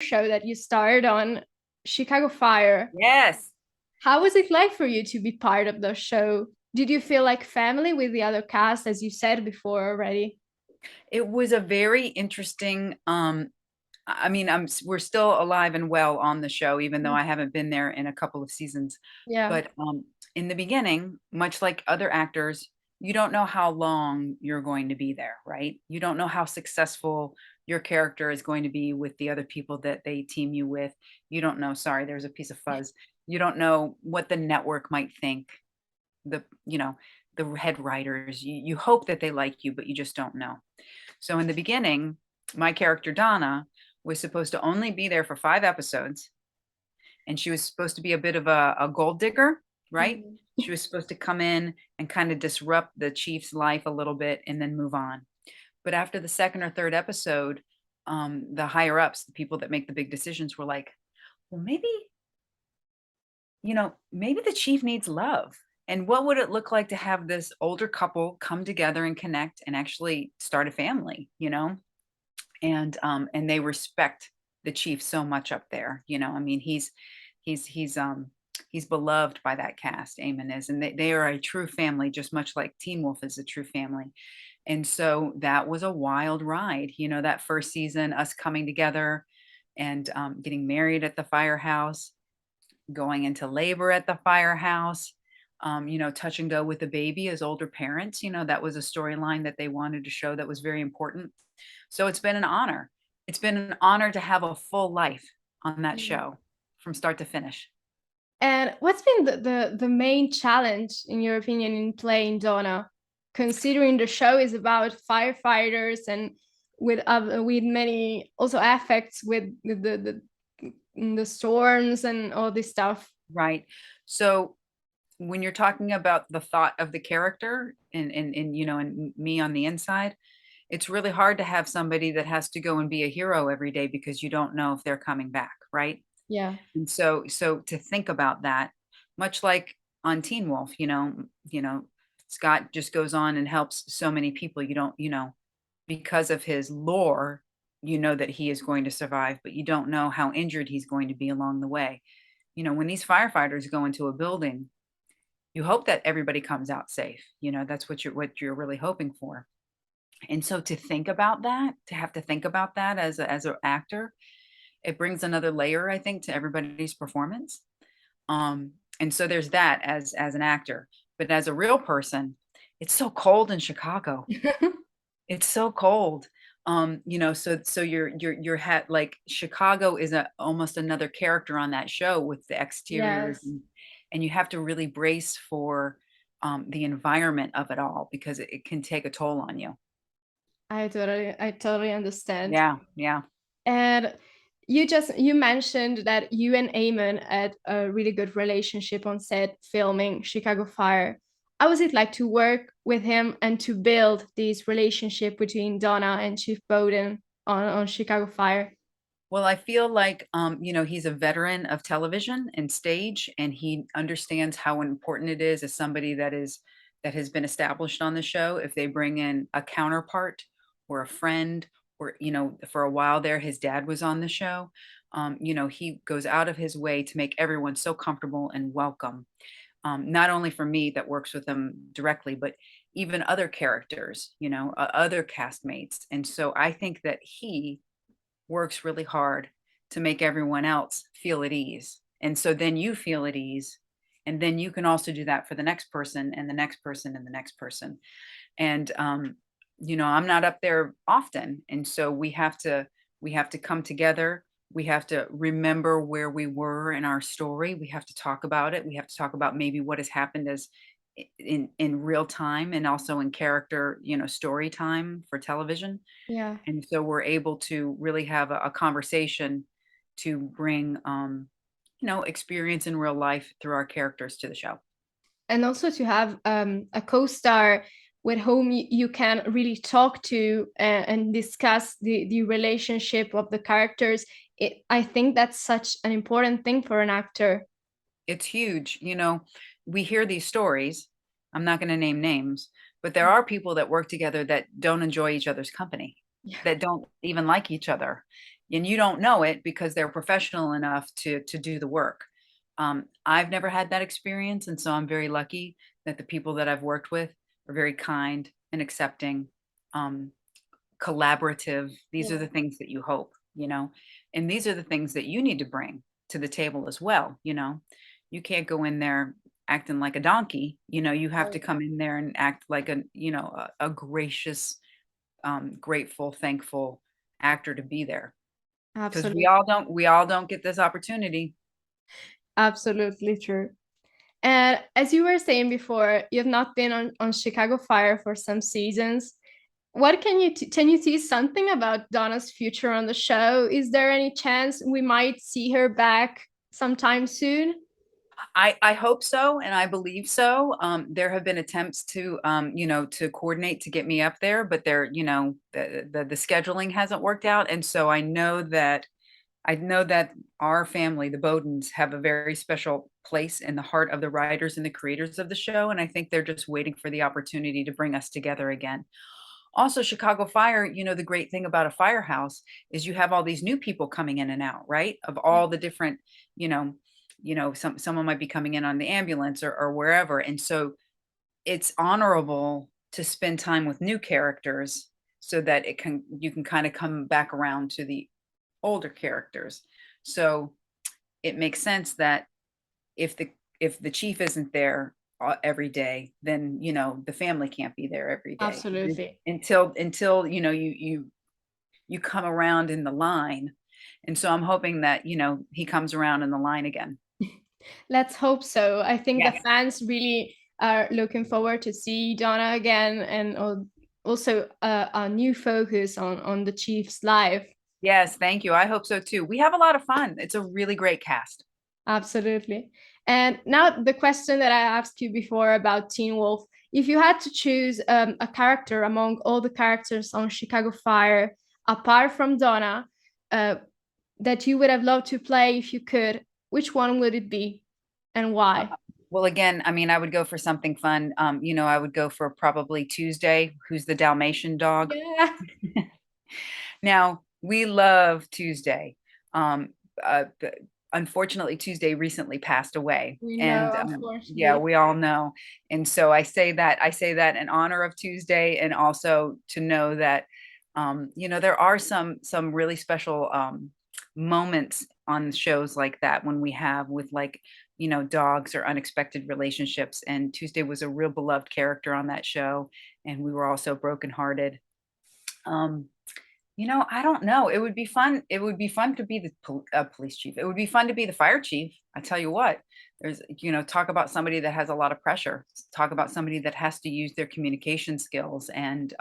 show that you starred on, Chicago Fire. Yes, How was it like for you to be part of the show? Did you feel like family with the other cast, as you said before already? it was a very interesting. I mean, we're still alive and well on the show, even though I haven't been there in a couple of seasons. Yeah. But in the beginning, much like other actors, you don't know how long you're going to be there, right? You don't know how successful your character is going to be with the other people that they team you with. You don't know. Sorry, there's a piece of fuzz. You don't know what the network might think. The you know the head writers. You hope that they like you, but you just don't know. So in the beginning, my character Donna was supposed to only be there for 5 episodes, and she was supposed to be a bit of a gold digger, right? Mhm. She was supposed to come in and kind of disrupt the chief's life a little bit and then move on. But after the second or third episode, the higher ups, the people that make the big decisions, were like, well, maybe the chief needs love. And what would it look like to have this older couple come together and connect and actually start a family, and they respect the chief so much up there. I mean, he's he's um he's beloved by that cast. Eamonn is, and they are a true family, just much like Teen Wolf is a true family. And so that was a wild ride, that first season, us coming together and getting married at the firehouse, going into labor at the firehouse, touch and go with the baby as older parents. That was a storyline that they wanted to show that was very important. So it's been an honor. It's been an honor to have a full life on that Mhm. show from start to finish. And what's been the main challenge, in your opinion, in playing Donna, considering the show is about firefighters and with many also affects with the storms and all this stuff? Right. So when you're talking about the thought of the character and me on the inside, it's really hard to have somebody that has to go and be a hero every day because you don't know if they're coming back, right? Yeah. And so to think about that, much like on Teen Wolf, Scott just goes on and helps so many people. You don't, because of his lore, you know that he is going to survive, but you don't know how injured he's going to be along the way. When these firefighters go into a building, you hope that everybody comes out safe. That's what you're really hoping for. And so to think about that, to have to think about that as an actor, it brings another layer, I think, to everybody's performance. And so there's that as an actor. But as a real person, it's so cold in Chicago. It's so cold. So you're like Chicago is almost another character on that show with the exteriors, Yes, and you have to really brace for the environment of it all because it can take a toll on you. I totally understand. Yeah, yeah. And you mentioned that you and Eamon had a really good relationship on set filming Chicago Fire. How was it like to work with him and to build this relationship between Donna and Chief Boden on Chicago Fire? Well, I feel like, he's a veteran of television and stage, and he understands how important it is as somebody that has been established on the show. If they bring in a counterpart or a friend, or for a while there, his dad was on the show. He goes out of his way to make everyone so comfortable and welcome. Not only for me that works with him directly, but even other characters, other castmates. And so I think that he works really hard to make everyone else feel at ease. And so then you feel at ease. And then you can also do that for the next person and the next person and the next person. And I'm not up there often. And so we have to come together. We have to remember where we were in our story. We have to talk about it. We have to talk about maybe what has happened as in real time and also in character, story time for television. Yeah. And so we're able to really have a conversation to bring, experience in real life through our characters to the show. And also to have a co-star with whom you can really talk to and discuss the relationship of the characters. I think that's such an important thing for an actor. It's huge. We hear these stories. I'm not going to name names, but there are people that work together that don't enjoy each other's company, Yeah. that don't even like each other. and you don't know it because they're professional enough to do the work. I've never had that experience, and so I'm very lucky that the people that I've worked with are very kind and accepting, um, collaborative. These are Yeah, the things that you hope, and these are the things that you need to bring to the table as well. You can't go in there acting like a donkey. You have to right. come in there and act like a gracious, grateful, thankful actor to be there, because we Absolutely. all don't we all don't get this opportunity. Absolutely true. And as you were saying before, you have not been on Chicago Fire for some seasons. What can you see something about Donna's future on the show? Is there any chance we might see her back sometime soon? I hope so, and I believe so. There have been attempts to coordinate to get me up there, but the scheduling hasn't worked out, and so I know that our family, the Bodens, have a very special place in the heart of the writers and the creators of the show, and I think they're just waiting for the opportunity to bring us together again. Also, Chicago Fire, the great thing about a firehouse is you have all these new people coming in and out, right? Of all the different, you know, someone might be coming in on the ambulance or wherever. And so it's honorable to spend time with new characters so that you can kind of come back around to the older characters. So it makes sense that if the chief isn't there every day, then the family can't be there every day Absolutely. until you come around in the line. And so I'm hoping that he comes around in the line again. Let's hope so. I think the Yes. fans really are looking forward to see Donna again, and also a new focus on the Chief's life. Yes, thank you. I hope so too. We have a lot of fun. It's a really great cast. Absolutely. And now the question that I asked you before about Teen Wolf, if you had to choose a character among all the characters on Chicago Fire, apart from Donna, uh, that you would have loved to play if you could, which one would it be and Uh, why? well, again, I mean, I would go for something fun. I would go for probably Tuesday, who's the Dalmatian dog. Yeah, Now, we love Tuesday. Unfortunately, Tuesday recently passed away, we know, and yeah, unfortunately. we all know. And so I say that in honor of Tuesday, and also to know that there are some really special moments on shows like that when we have with, like, dogs or unexpected relationships. And Tuesday was a real beloved character on that show, and we were all so brokenhearted. Um, I don't know. It would be fun. It would be fun to be the police chief. It would be fun to be the fire chief. I tell you what, talk about somebody that has a lot of pressure. Talk about somebody that has to use their communication skills and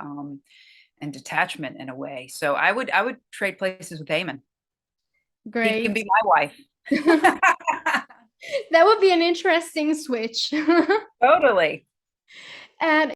detachment in a way. So I would trade places with Eamon. He can Great. be my wife. That would be an interesting switch. Totally. And